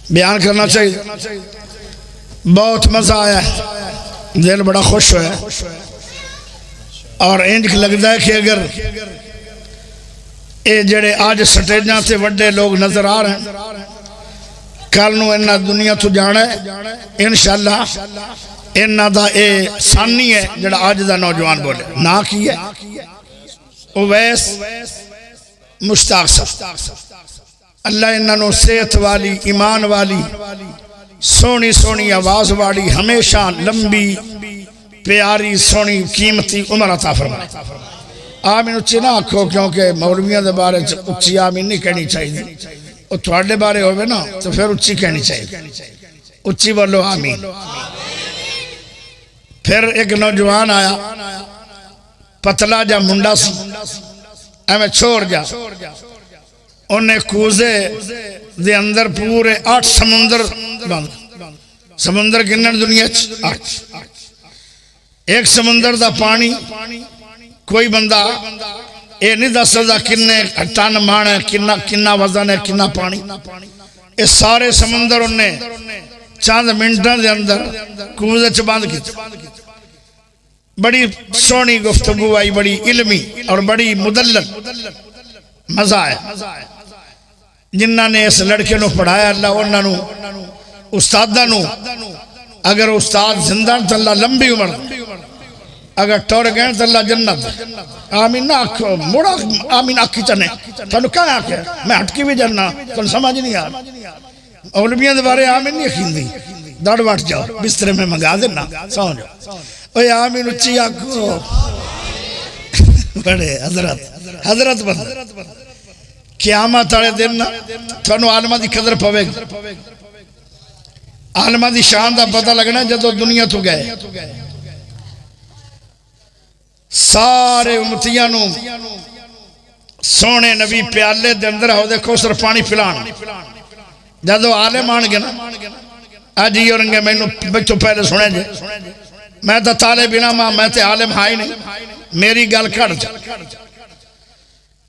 بیان کرنا چاہیے. بہت مزہ آیا ہے, دل بڑا خوش ہوا ہے, اور انج لگتا ہے کہ اگر اے جڑے آج سٹیجاں سے وڈے لوگ نظر آ رہے ہیں, کل نو انہاں دنیا تو جانا ہے انشاءاللہ. انہاں دا اے ثانی ہے جڑا آج دا نوجوان بولے نا کی ہے اویس مشتاق صاحب. اللہ انہاں نو صحت والی, ایمان والی, سونی سونی آواز والی, ہمیشہ لمبی پیاری سونی قیمتی عمر عطا فرمائے. آمین اچھی نہ آکھو, کیونکہ مولویاں دے بارے اچھی آمین نہیں کہنی چاہیے, اور تھوڑے بارے ہوئے نا تو پھر اچھی کہنی چاہیے. اچھی بولو آمین. پھر ایک نوجوان آیا, پتلا جا منڈا سی, ایمیں چھوڑ جا, انہیں کوزے دے اندر پورے 8 سمندر بند. سمندر کنن دنیا 8. ایک سمندر دا پانی کوئی بندہ اے نہیں دس سکتا کنے ٹن مان ہے, کنا وزن ہے, کنا پانی. اس سارے سمندر انہیں چاند منٹوں دے اندر کوزے چ بند کی. بڑی سونی گفتگو آئی, بڑی علمی اور بڑی مدلل, مزہ ہے. جنہاں نے اس لڑکے نو پڑھایا اللہ انہاں نو استاداں نو, اگر استاد زندہ تو اللہ لمبی عمر, اگر ٹور گئے تو اللہ جنت. آمین نہ آکھو, موڑا آمین آکھی چنے تھانو کہاں آکھے, میں ہٹکی بھی جننا تھانو سمجھ نہیں آ. علمیاں دے بارے آمین نہیں کھیندی, دڑ وٹ جاؤ بسترے میں منگا دینا سو جاؤ. اوہ آمین اچھی آکھو بڑے حضرت بند. قیامت آڑے دن تھانو عالمہ دی قدر پوے گا, عالمہ دی شان دا پتہ لگنا جدو دنیا تو گئے. سارے امتیاں نو سونے نبی پیالے دے اندر ہو دے کوثر پانی پلان. جدو عالم آن گے نا, آج یہ رنگے میں نو بچوں پہلے سنے جے, میں تا طالب علم, میں تے عالم ہائی نہیں, میری گل کھڑ جا.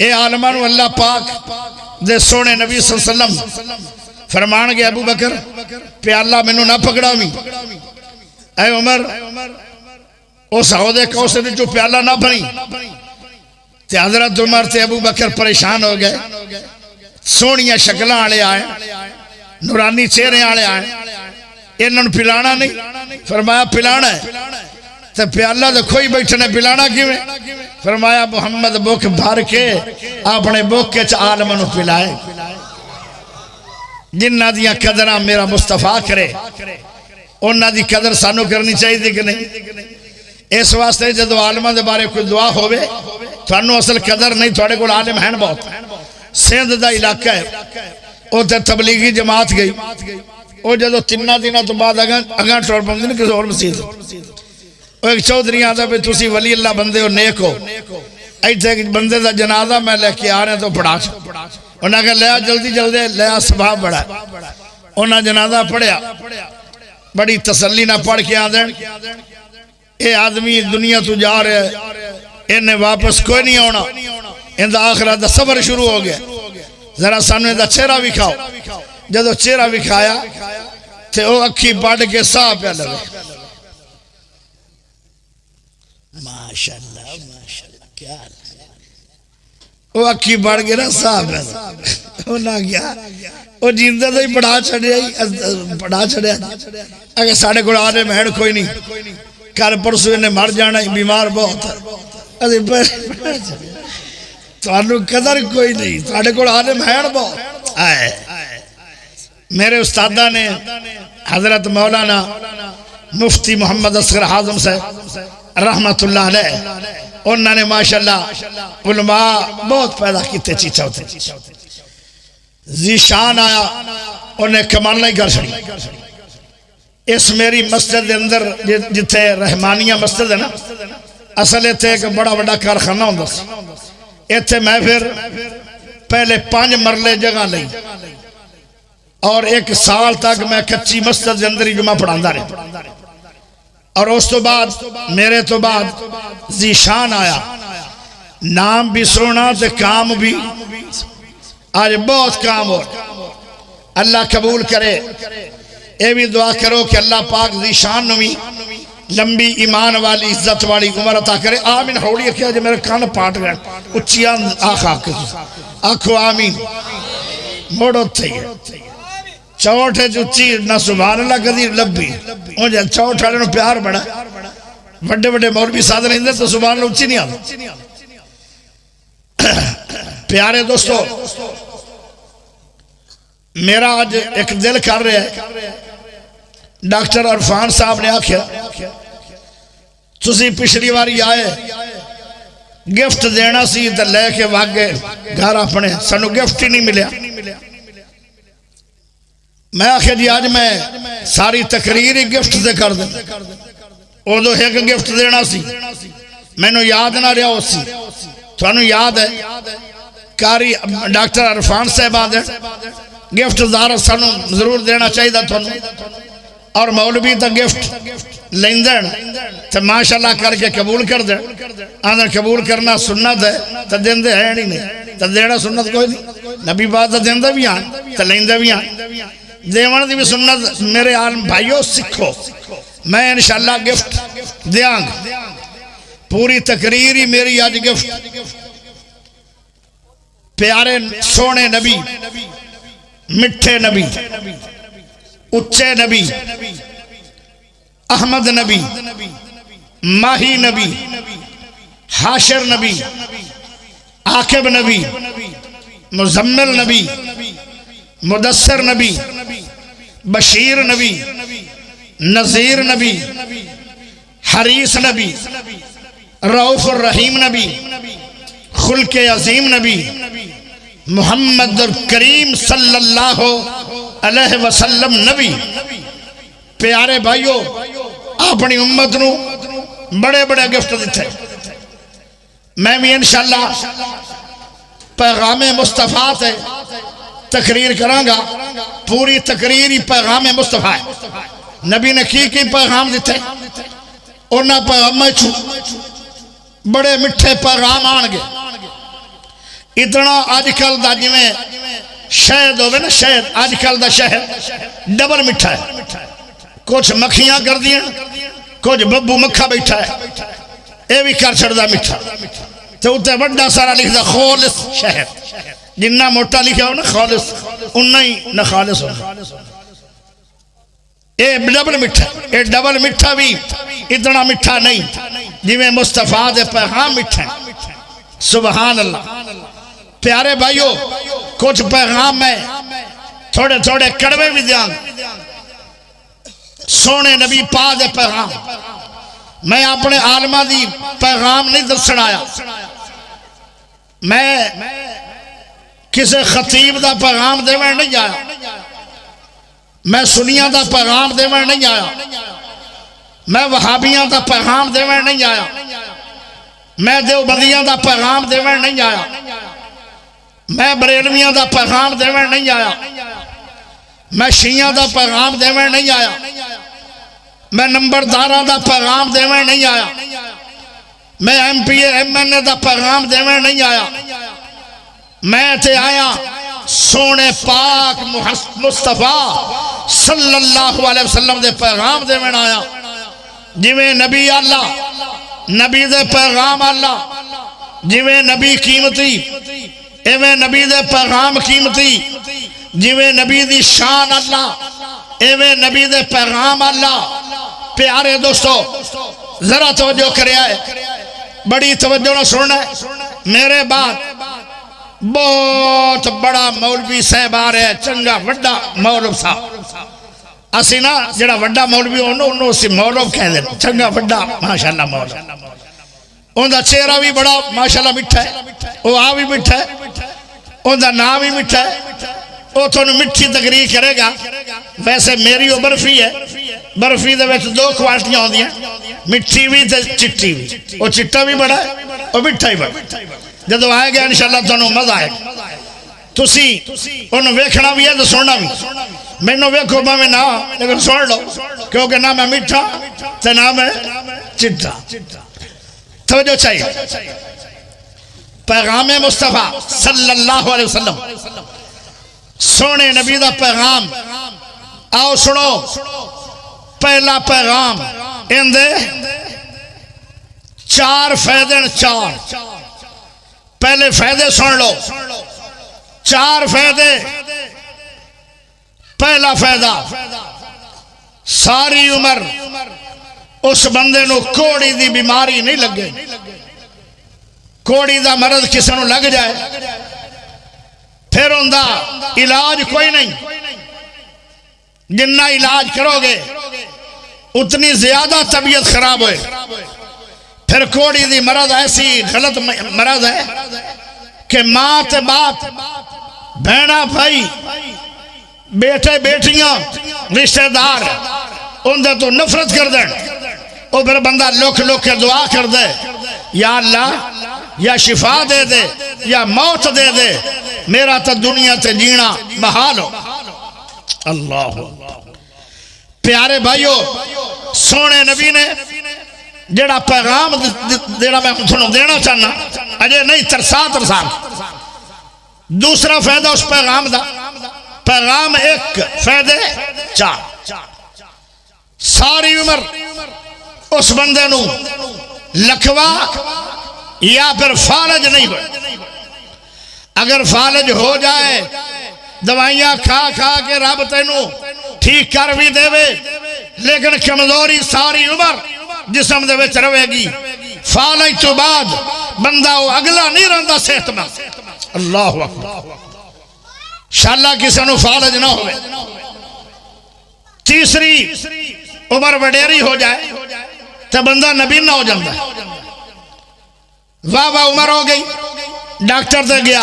اے عالمانو اللہ پاک دے سونے نبی صلی اللہ علیہ وسلم فرمان گے, ابو بکر پیالہ میں نو نہ پکڑا ہوئی, اے عمر اس عہدے کوثر جو پیالہ نہ بھری. تے حضرت عمر تے ابو بکر پریشان ہو گئے. سونیاں شکلاں آلے آئے, نورانی چہرے آلے آئے, انہوں نے پلانا نہیں. فرمایا پلانا ہے تے پیالہ دے کوئی بیٹھنے پلانا کیویں. فرمایا محمد بوک بھر کے اپنے بوک کے عالموں پلائے. جنہ دیاں قدرہ میرا مصطفیٰ کرے انہ دی قدر سانو کرنی چاہیے دی کہ نہیں. اس واسطے جدو عالمہ دے بارے کوئی دعا ہوئے تھانو اصل قدر نہیں, تھوڑے کو عالم ہیں بہت. سندھ دا علاقہ ہے, وہ تے تبلیغی جماعت گئی, وہ جدو 3 دنوں تو بعد اگاں ٹور پہنچے کسی اور مسجد. وہ ایک چودھری آتا بھی تسی ولی اللہ بندے ہو, نیک ہو, ایتھے ایک بندے دا جنازہ میں لے کے آ رہے ہیں تو پڑھا چھو. انہاں کہا لیا جلدی جلدی لیا, سباب بڑا ہے. انہاں جنازہ پڑھیا, بڑی تسلی نہ پڑھ کے آدھیں اے آدمی دنیا تو جا رہے ہیں, انہیں واپس کوئی نہیں ہونا, ان دا آخرت دا صبر شروع ہو گیا. ذرا سانوے دا چہرہ بھی کھاؤ. جدو چہرہ بھی کھایا تے او اکھی پڑھ کے ساہ پہ لگے. ماشاءاللہ ماشاءاللہ کیا وہ اکھی پڑھ کے نا ساہ پہ لگے. وہ نہ گیا, وہ جیندہ تو ہی پڑھا چھڑیا. اگر ساڑھے کو آنے مہر کوئی نہیں, کل پرسو انہیں مر جانا, بیمار بہت ہے, تو انہوں قدر کوئی نہیں, ساڑھے کو آنے مہر بہت آئے. میرے استادہ نے حضرت مولانا مفتی محمد اصغر حازم صاحب رحمت اللہ علیہ, انہوں نے ماشاءاللہ علماء بہت پیدا کیتے چیچا ہوتے. زیشان آیا, انہیں کمال نہیں کر سکتی. اس میری مسجد اندر جتے رحمانیہ مسجد ہے نا, اصل ایتھے ایک بڑا بڑا کارخانہ ہوں دا. ایتھے میں پھر پہلے 5 مرلے جگہ لئی, اور 1 سال تک میں کچی مسجد اندر ہی جمعہ پڑھاندہ رہے. اور اس تو بعد میرے تو بعد زیشان آیا, نام بھی سونا تے کام بھی, آج بہت کام ہو. اللہ قبول کرے. اے بھی دعا کرو کہ اللہ پاک ذی شان نوی لمبی ایمان والی عزت والی عمر عطا کرے. آمین. ہوڑی کیا جو میرے کان پاٹ گئے اچھیاں آنکھو آمین. موڑو تھے چوٹ ہے چوچی نہ سبحان اللہ کدی لبی مجھے چوٹ والے نو پیار بڑا بڑے بڑے مولوی ساتھ نہیں دے تو سبحان اللہ اچھی نہیں آتا. پیارے دوستو میرا آج ایک دل کر رہا ہے. ڈاکٹر عرفان صاحب نے آکھیا تسی پچھلی واری آئے گفٹ دینا سی تے لے کے واگے گھر اپنے سنو گفٹ ہی نہیں ملیا. میں آکھیا جی آج میں ساری تقریر ہی گفٹ سے کر دیں. او دو ایک گفٹ دینا سی میں نو یاد نہ رہا ہو سی تو انو یاد ہے کاری ڈاکٹر عرفان صاحب آدھے گفٹ دار سانو ضرور دینا چاہیے تھا تو اور مولوی تا گفٹ لین دین تو ماشاءاللہ کر کے قبول کر دیں. آدھر قبول کرنا سنت ہے تو دین دے ہیں نہیں تو دینا سنت کوئی نہیں. نبی بات تو دین دے بھی آن تو لین دے بھی آن دیوان دی بھی سنت. میرے عالم بھائیوں سکھو میں انشاءاللہ گفٹ دیاں گا. پوری تقریر ہی میری آج گفٹ پیارے سونے نبی مٹھے نبی اچھے نبی احمد نبی ماہی نبی حاشر نبی عاقب نبی مزمل نبی مدثر نبی بشیر نبی نذیر نبی حریص نبی رؤوف الرحیم نبی خلق عظیم نبی محمد کریم صلی اللہ علیہ وسلم نبی. پیارے بھائیو اپنی امت نو بڑے بڑے گفٹ دیتے. میں بھی انشاءاللہ پیغام مصطفیٰ تے تقریر کرانگا. پوری تقریر ہی پیغام مصطفیٰ ہے. نبی نے کی پیغام دیتے انہاں پیغام چھو بڑے مٹھے پیغام آنگے. اتنا آج کل دا جی میں شہد ہوئے نا شہد آج کل دا شہد ڈبل مٹھا ہے. کچھ مکھیاں کر دیا کچھ ببو مکھا بیٹھا ہے اے بھی کر چھڑ دا مٹھا تو اتے بڑا سارا لکھ دا خالص شہد جنہ موٹا لکھا ہو نا خالص انہا ہی نہ خالص ہو. اے ڈبل مٹھا اے ڈبل مٹھا بھی اتنا مٹھا نہیں جی میں مصطفیٰ دے پیغام مٹھا ہے. سبحان اللہ. پیارے بھائیو کچھ پیغام میں تھوڑے تھوڑے کڑوے بھی دیاں سونے نبی پاک دے پیغام. میں اپنے عالمہ دی پیغام نہیں دسن آیا. میں کسے خطیب دا پیغام دے میں نہیں آیا. میں سنیاں دا پیغام دے میں نہیں آیا. میں وہابیاں دا پیغام دے میں نہیں آیا. میں دیوبندیاں دا پیغام دے میں نہیں آیا. میں بریلویاں دا پیغام دے میں نہیں آیا. میں شیعہ دا پیغام دے میں نہیں آیا. میں نمبرداراں دا پیغام دے میں نہیں آیا. میں ایم پی ایم این اے دا پیغام دے میں نہیں آیا. میں تے آیا سونے پاک مصطفیٰ صلی اللہ علیہ وسلم دے پیغام دے میں آیا. جویں نبی اللہ نبی دے پیغام اللہ جویں نبی قیمتی ایویں نبی دے پیغام قیمتی. جویں نبی دی شان اللہ ایویں نبی دے پیغام اللہ. پیارے دوستو ذرا توجہ کرے آئے بڑی توجہ نہ سننا ہے. میرے بعد بہت بڑا مولوی صاحب آ رہے ہیں. چنگا وڈا مولوی صاحب اسی نا جڑا وڈا مولوی انہوں اسی مولوی کہہ دیں. چنگا وڈا ماشاءاللہ مولوی. ان دا چہرہ بھی بڑا ماشاءاللہ مٹھا ہے. وہ آ بھی مٹھا ہے. ان دا نام بھی مٹھا ہے. وہ تو مٹھی تقریر کرے گا. ویسے میری وہ برفی ہے. برفی دے ویسے دو کوالٹیاں ہوندی ہیں مٹھی بھی تے چٹی بھی. وہ چٹا بھی بڑا ہے اور مٹھا ہی بڑا. جدو آئے گا انشاءاللہ تو مزہ آئے گا. تسی انہوں ویکھنا بھی ہے تو سننا بھی. میں نو ویکھو میں نہ لیکن سن لو کیونکہ نہ میں مٹھا تے نہ میں چٹا. توجہ چاہیے. پیغام مصطفیٰ صلی اللہ علیہ وسلم سونے نبی دا پیغام آؤ سنو پہلا پیغام اندے 4 فائدے 4 پہلے فائدے سن لو 4 فائدے پہلا فائدہ ساری عمر اس بندے نو کوڑی دی بیماری نہیں لگے کوڑی دا مرض کسی نو لگ جائے پھر اندہ علاج کوئی نہیں جنہ علاج کرو گے اتنی زیادہ طبیعت خراب ہوئے پھر کوڑی دی مرض ایسی غلط مرض ہے کہ ماں تے باپ بہنا بھائی بیٹے بیٹیاں رشتہ دار اندھے تو نفرت کر دیں اور پھر بندہ لکھ لکھ کے دعا کر دے یا اللہ یا شفا دے دے یا موت دے دے میرا تو دنیا تے جینا محال ہو اللہ پیارے بھائیو سونے نبی نے جڑا پیغام جڑا میں تھوڑا دینا چاہنا اجے نہیں ترسا دوسرا فائدہ اس پیغام دا پیغام 1 فائدے 4 ساری عمر اس بندے نو لکھوا یا پھر فالج نہیں ہوئے اگر فالج ہو جائے دوائیاں کھا کھا کے رب تینو ٹھیک کر بھی دے وے لیکن کمزوری ساری عمر جسم دے وچ رہے گی فالج تو بعد بندہ وہ اگلا نہیں رہندا صحت مند اللہ اکبر انشاءاللہ کسی نو فالج نہ ہوئے تیسری عمر وڈیری ہو جائے تو بندہ نبی نہ ہو جاندہ واہ عمر ہو گئی ڈاکٹر دے گیا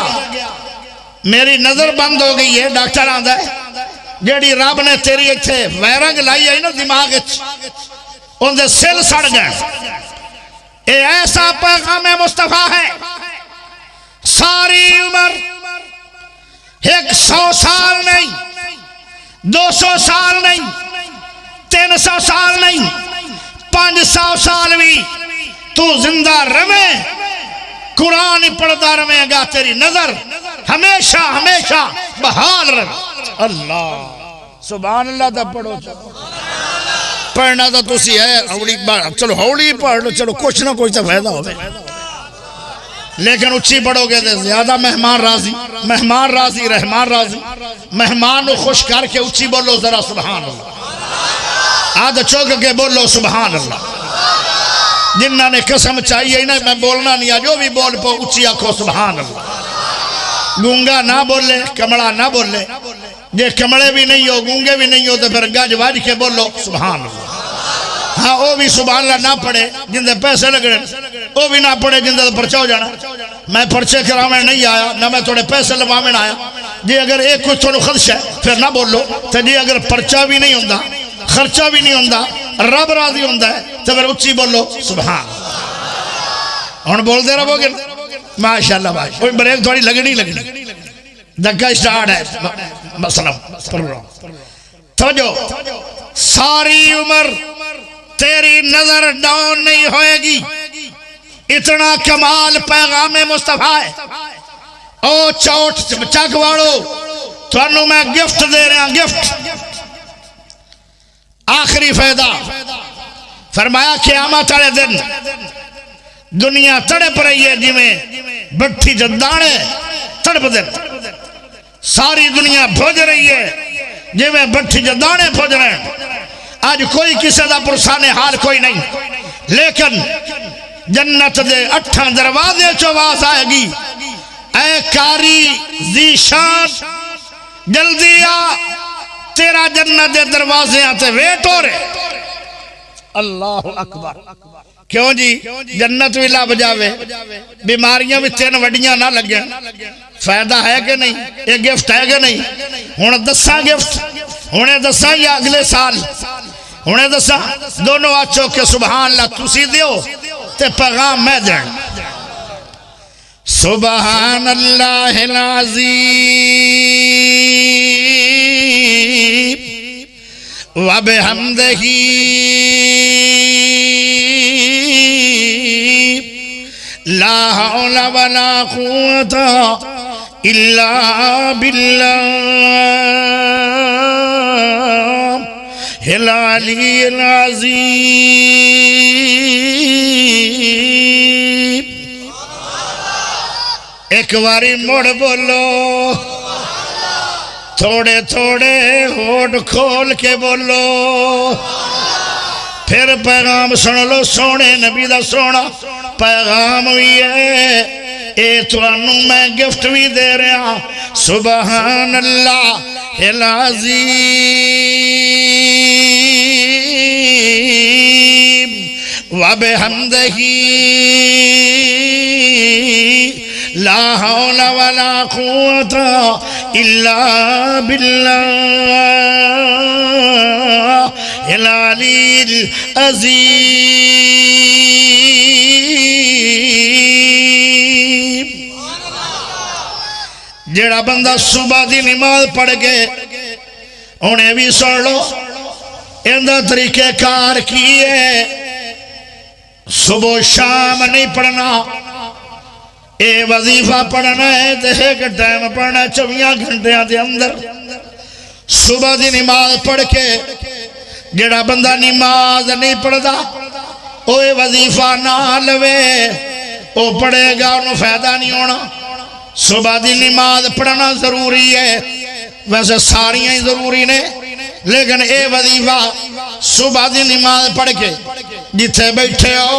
میری نظر بند ہو گئی ہے ڈاکٹر آندہ ہے جیڑی رب نے تیری اتھے ویرنگ لائی ہے نا دماغ ان دے سل سڑ گئے اے ایسا پیغام مصطفیٰ ہے ساری عمر 100 سال نہیں 200 سال نہیں 300 سال نہیں 500 سال بھی تو زندہ رہے قرآن پڑھتا رہے گا تیری نظر ہمیشہ ہمیشہ بحال رہے اللہ سبحان اللہ دا پڑھو پڑھنا تو تسی ہے چلو ہولی پڑھ لو چلو کچھ نہ کچھ تو فائدہ ہوئے لیکن اچھی پڑھو گے تو زیادہ مہمان راضی رحمان راضی مہمان کو خوش کر کے اچھی بولو ذرا سبحان اللہ آدھ چوک کے بولو سبحان اللہ جنہاں نے قسم چاہیے ہی نہیں میں بولنا نہیں جو بھی بول پو اچھی آکھو سبحان اللہ گونگا نہ بولے کمڑا نہ بولے جے کمڑے بھی نہیں ہو گونگے بھی نہیں ہو تو پھر گج واج کے بولو سبحان اللہ ہاں وہ بھی سبحان اللہ نہ پڑھے جن دے پیسے لگنے وہ بھی نہ پڑھے جن دے پرچہ ہو جانا میں پرچے کراویں نہیں آیا نہ میں تھوڑے پیسے لواویں آیا جی اگر ایک کچھ تھوڑا خدش ہے پھر نہ بولو تو جی اگر پرچہ بھی نہیں ہوندہ خرچہ بھی نہیں ہوندہ رب راضی ہوندہ ہے تو پھر اچھی بولو سبحان ہون بول دے رہو گے ماشاءاللہ بھائی کوئی بریک تھوڑی لگنی دکھا سٹارٹ ہے مسلم توجہ ساری عمر تیری نظر ڈاؤن نہیں ہوئے گی اتنا کمال پیغام مصطفیٰ ہے او چوٹ چک واڑو تو انہوں میں گفٹ دے رہے ہیں گفٹ آخری فائدہ فرمایا قیامت والے دن دنیا تڑپ رہی ہے جی میں بٹھی جدانے تڑپ دن ساری دنیا بھوج رہی ہے جی میں بٹھی جدانے بھوج رہے ہیں آج کوئی کسی دا پرسانے حال کوئی نہیں لیکن جنت دے 8 دروازے چواز آئے گی اے کاری ذیشان جلدی آ تیرا جنت دے دروازے آتے ویٹ ہو رہے اللہ اکبر کیوں جی جنت بھی لب جاوے بیماریاں بھی 3 وڈیاں نہ لگیں فائدہ ہے کہ نہیں یہ گفٹ ہے کہ نہیں ہوں دساں گفٹ ہوں دساں یا اگلے سال ہوں دساں دونوں آچو کہ سبحان اللہ تسی دیو تے پیغام میں دیں سبحان اللہ العظیم وبحمدہ لا حول ولا قوة إلا بالله العلی العظیم۔ ایک باری مڑ بولو، تھوڑے تھوڑے ہونٹ کھول کے بولو، پھر پیغام سن لو، سونے نبی دا سونا پیغام بھی ہے، اے توانوں میں گفٹ بھی دے رہا، سبحان اللہ العظیم وبحمدہ لا حول ولا قوة إلا بالله العلی العظیم۔ جڑا بندہ صبح دی نماز پڑھ کے انہیں بھی سن لو، اندہ طریقہ کار کیے، صبح شام نہیں پڑھنا، اے وظیفہ پڑھنا ہے، ایک ٹائم پڑھنا 24 گھنٹیاں دے اندر۔ صبح دی نماز پڑھ کے جڑا بندہ نماز نہیں پڑھدا اوے وظیفہ نہ لوے، او پڑھے گا انہوں فائدہ نہیں ہونا۔ صبح دی نماز پڑھنا ضروری ہے، ویسے ساریاں ہی ضروری نے، لیکن اے وظیفہ صبح دی نماز پڑھ کے جتھے بیٹھے ہو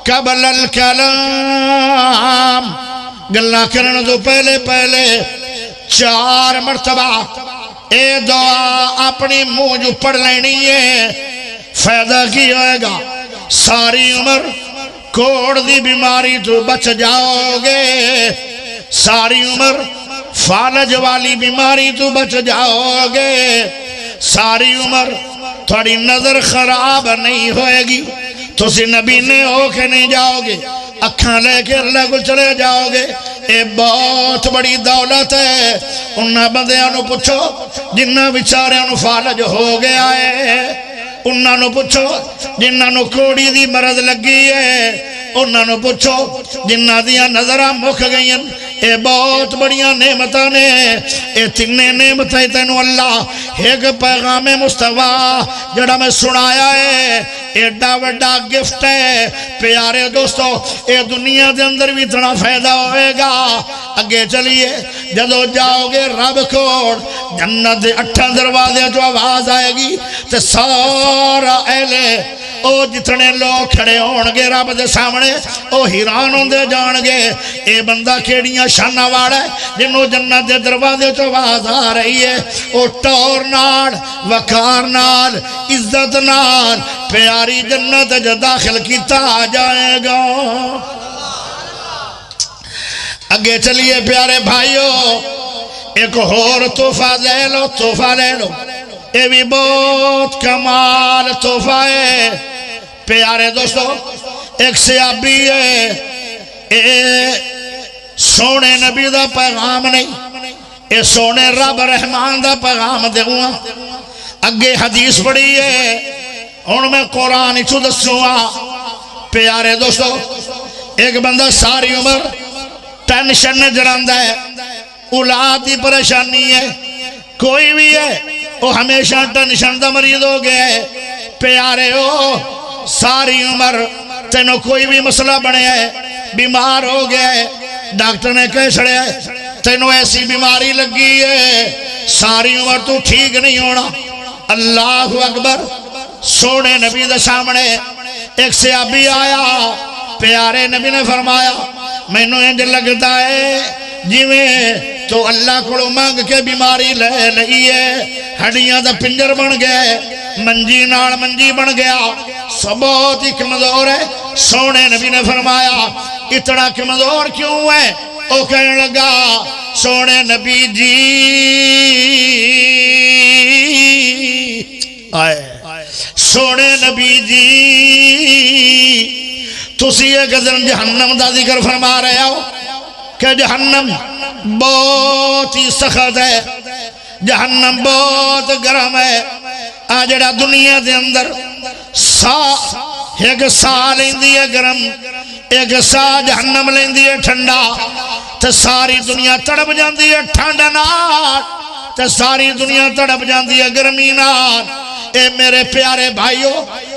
قبل الکلام گلہ کرنے تو پہلے 4 مرتبہ اے دعا اپنی منہ جو پڑھ لینی ہے، فائدہ کی ہوئے گا، ساری عمر کوڑ دی بیماری تو بچ جاؤ گے، ساری عمر فالج والی بیماری تو بچ جاؤ گے، ساری عمر تھوڑی نظر خراب نہیں ہوئے گی، تو سی نبی نے ہو کے نہیں جاؤ گے، اکھاں لے کے اللہ کو چلے جاؤ گے۔ اے بہت بڑی دولت ہے۔ انہاں بندیاں نو پوچھو جنہاں بیچاریاں نو فالج ہو گیا ہے، انہاں نو پوچھو جنہاں نو کوڑی دی مرض لگی ہے، انہاں نو پوچھو جنہاں دیاں نظراں مک گئیں۔ اے بہت بڑیاں نعمتاں نے، اے تینے نعمتاں تینوں اللہ ایک پیغام مصطفیٰ جڑا میں سنایا ہے، ایڈا وڈا گفٹ ہے۔ پیارے دوستو، اے دنیا دے اندر بھی اتنا فائدہ ہوئے گا۔ اگے چلیے، جدو جاؤ گے رب کوڑ جنت دے 8 دروازے جو آواز آئے گی تے سارا اہلے او جتنے لوگ کھڑے ہونگے رب دے سامنے او حیران ہوندے جان گے، اے بندہ کیڑیاں شانہ واڑا ہے جنہوں جنت دے دروازے جو آواز آ رہی ہے، او ٹور نال وقار نال عزت نال پیاری جنت جو داخل کیتا جائے گا۔ اگے چلیے پیارے بھائیو، ایک اور تحفہ لے لو، تحفہ لے لو، یہ بھی بہت کمال تحفہ ہے۔ پیارے دوستو، ایک صحابی ہے، اے سونے نبی دا پیغام نہیں، اے سونے رب رحمان دا پیغام دے ہوا۔ اگے حدیث پڑھی ہے، ان میں قرآن چو دسوں گا۔ پیارے دوستو، ایک بندہ ساری عمر ٹینشن جڑاندہ ہے، اولاد دی پریشانی ہے، کوئی بھی ہے وہ ہمیشہ ٹینشن دا مریض ہو گیا ہے۔ پیارے ہو، ساری عمر تینوں کوئی بھی مسئلہ بنے ہے، بیمار ہو گیا ہے، ڈاکٹر نے کہہ چھڑے ہے تینوں ایسی بیماری لگی ہے، ساری عمر تو ٹھیک نہیں ہونا۔ اللہ اکبر، سونے نبی دے سامنے ایک صحابی آیا، پیارے نبی نے فرمایا میں نے انج لگتا ہے جویں تو اللہ کو مانگ کے بیماری لے لئیے، ہڈیاں دا پنجر بن گئے، منجی نال منجی بن گیا، سب بہت ہی کمزور ہے۔ سونے نبی نے فرمایا اتنا کمزور کیوں ہے؟ وہ کہنے لگا سونے نبی جی آئے سونے نبی جی تسی ایک دن جہنم دا ذکر فرما رہے ہو کہ جہنم بہت ہی سخت ہے، جہنم بہت گرم ہے۔ آجڑا دنیا دے اندر ایک سال اندی ہے گرم، ایک سا جہنم لیندی ہے ٹھنڈا تے ساری دنیا تڑپ جاندی ہے ٹھنڈ نال تے ساری دنیا تڑپ جاندی ہے گرمی نال اے میرے پیارے بھائیو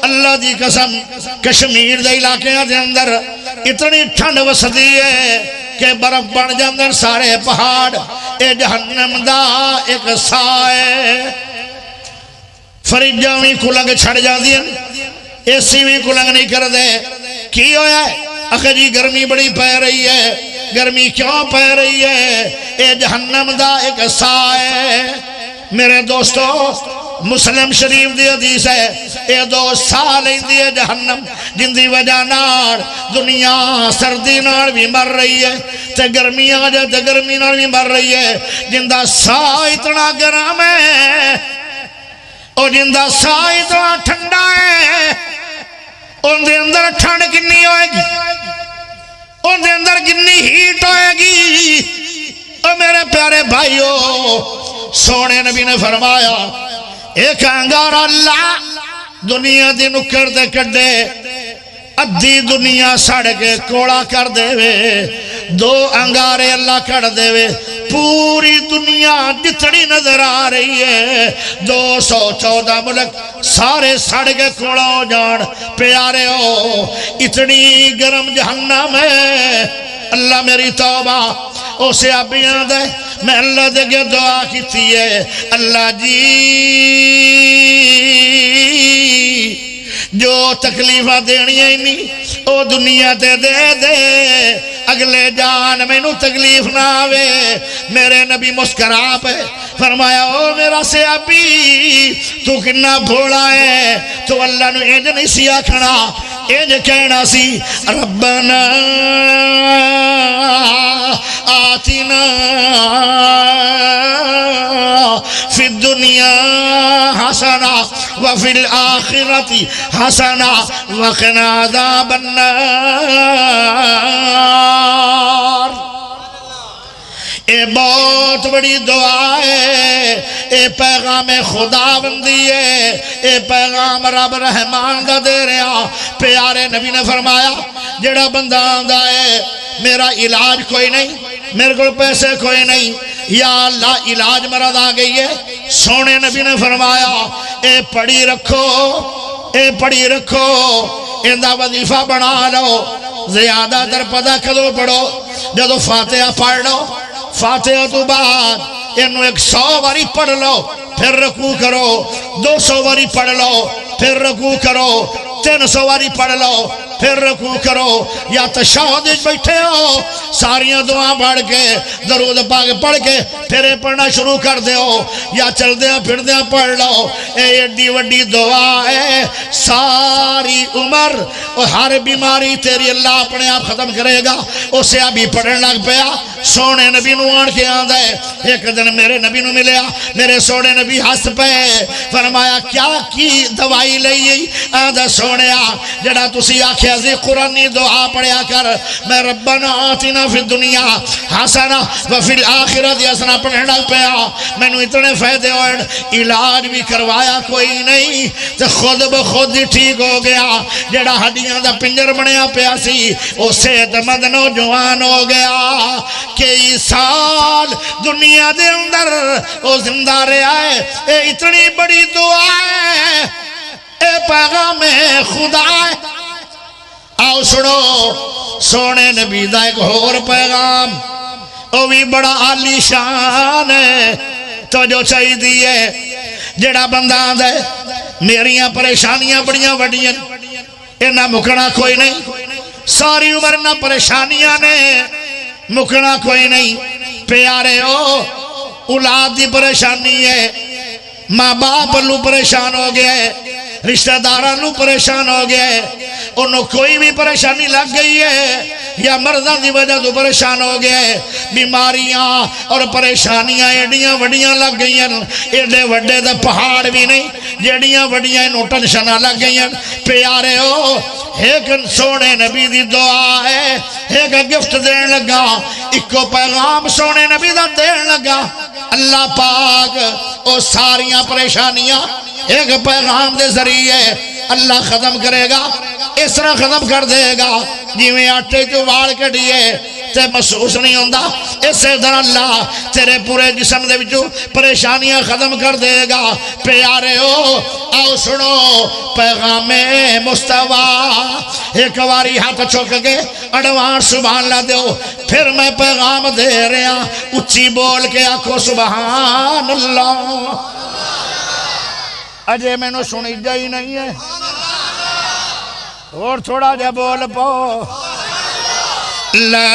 اللہ دی قسم کشمیر دے علاقے دے اندر اتنی ٹھنڈ وسدی ہے کہ برف بن جاندن سارے پہاڑ اے جہنم دا ایک سائے فریجاں بھی کلنگ چھڑ جاندی ہیں اے سی بھی کلنگ نہیں کر دے کی ہویا ہے اکھے جی گرمی بڑی پہ رہی ہے گرمی کیوں پہ رہی ہے اے جہنم دا ایک سائے میرے دوستو مسلم شریف دی حدیث ہے اے 2 سال ہی ہے جہنم جن دی وجہ نال دنیا سردی نال بھی مر رہی ہے تے گرمی آ جائے تے گرمی نال بھی مر رہی ہے جن دا سا اتنا گرم ہے اور جن دا سا اتنا ٹھنڈا ہے ان دے اندر ٹھنڈ کنی ہوئے گی ان دے اندر کنی ہیٹ ہوئے گی اور میرے پیارے بھائیو سونے نبی نے فرمایا ایک انگار اللہ دنیا دی نکر دے کڈے ادھی دنیا سڑ کے کوڑا کر دے وے 2 انگارے اللہ کر دے وے پوری دنیا جتڑی نظر آ رہی ہے 214 ملک سارے سڑ کے کوڑا ہو جان پیارے ہو اتنی گرم جہنم ہے اللہ میری توبہ اسے ابیاں دے میں اللہ دے کے دعا کیتی ہے اللہ جی جو تکلیفہ دینی ہے نہیں او دنیا تے دے دے اگلے جان میں نو تکلیف نہ آوے میرے نبی مسکرا پہ فرمایا او میرا سیابی تو کنا بھوڑا ہے تو اللہ نو اینج نہیں سی آکھنا اینج کہنا سی ربنا آتنا فی الدنیا حسنا وفی الآخرت حسنا وقنا عذاب النار اے بہت بڑی دعا ہے اے پیغام خدا بندی ہے اے پیغام رب رحمان دا دے رہا پیارے نبی نے فرمایا جڑا بندہ آندہ ہے میرا علاج کوئی نہیں میرے کو پیسے کوئی نہیں یا اللہ علاج مرض آ گئی ہے سونے نبی نے فرمایا اے پڑھی رکھو اندہ وظیفہ بنا لو زیادہ در پدہ کدو پڑھو جدو فاتحہ پڑھ لو فاتحہ تو بعد انہوں 100 باری پڑھ لو پھر رکوع کرو 200 باری پڑھ لو پھر رکوع کرو 300 باری پڑھ لو پھر رکوع کرو یا تشہد بیٹھے ہو ساریاں دعا پڑھ کے درود پاک پڑھ کے پھر پڑھنا شروع کر دیو یا چل دیا پھر دیا پڑھ لو اے ایڈی وڈی دعا ہے ساری عمر اور ہر بیماری تیری اللہ اپنے آپ ختم کرے گا اسے ابھی پڑھنے لگ پیا سونے نبی نو آن کے آن دے ایک دن میرے نبی نو ملیا میرے سونے نبی ہس پہ فرمایا کیا کی دوائی لئی آن دے سونیا جڑا تسی آکھے عزیز قرآنی دعا پڑھیا کر میں ربنا آتنا فی الدنیا حسنا وفی الآخرت حسنا پڑھنے لگ پیا میں نو اتنے فائدے ہوئے علاج بھی کروایا کوئی نہیں تو خود بخود ہی ٹھیک ہو گیا جڑا ہڈیاں دا پنجر بنیا پیا سی وہ صحت مند نوجوان ہو گیا کئی سال دنیا دے اندر وہ زندہ رہا ہے اے اتنی بڑی دعا ہے اے پیغام خدا ہے آؤ سنو سونے نبی دا ایک اور پیغام وہ بھی بڑا عالی شان ہے تو جو چاہی دیئے جڑا بندہ دے میریاں پریشانیاں بڑیاں وڈیاں انہا مکنا کوئی نہیں ساری عمر نہ پریشانیاں نے مکنا کوئی نہیں پیارے ہو اولاد دی پریشانی ہے ماں باپ لو پریشان ہو گئے رشتہ داران لو پریشان ہو گئے انہوں کوئی بھی پریشانی لگ گئی ہے یا مرضان دی وجہ تو پریشان ہو گئے بیماریاں اور پریشانیاں ایڈیاں وڈیاں لگ گئی ہیں ایڈے وڈے دے پہاڑ بھی نہیں جیڈیاں وڈیاں انہوں ٹنشنہ لگ گئی ہیں پیارے ہو ایک سونے نبی دی دعا ہے ایک گفت دین لگا ایک کو پیغام سونے نبی دا دین لگا اللہ پاک او ساریاں پریشانیاں ایک پیغام دے ذریعے اللہ ختم کرے گا اس طرح ختم کر دے گا جویں آٹے جو وال کڈیے تے محسوس نہیں ہوندا، اسی طرح اللہ تیرے پورے جسم دے وچوں پریشانیاں ختم کر دے گا۔ پیارے ہو آؤ سنو پیغام مصطفیٰ، ایک واری ہاتھ چھک کے اڈوانس سبحان اللہ دیو، پھر میں پیغام دے رہا اچھی بول کے آکھو سبحان اللہ۔ اجے میں نو سنی جائی نہیں ہے، اور تھوڑا جا بول پاؤ۔ لا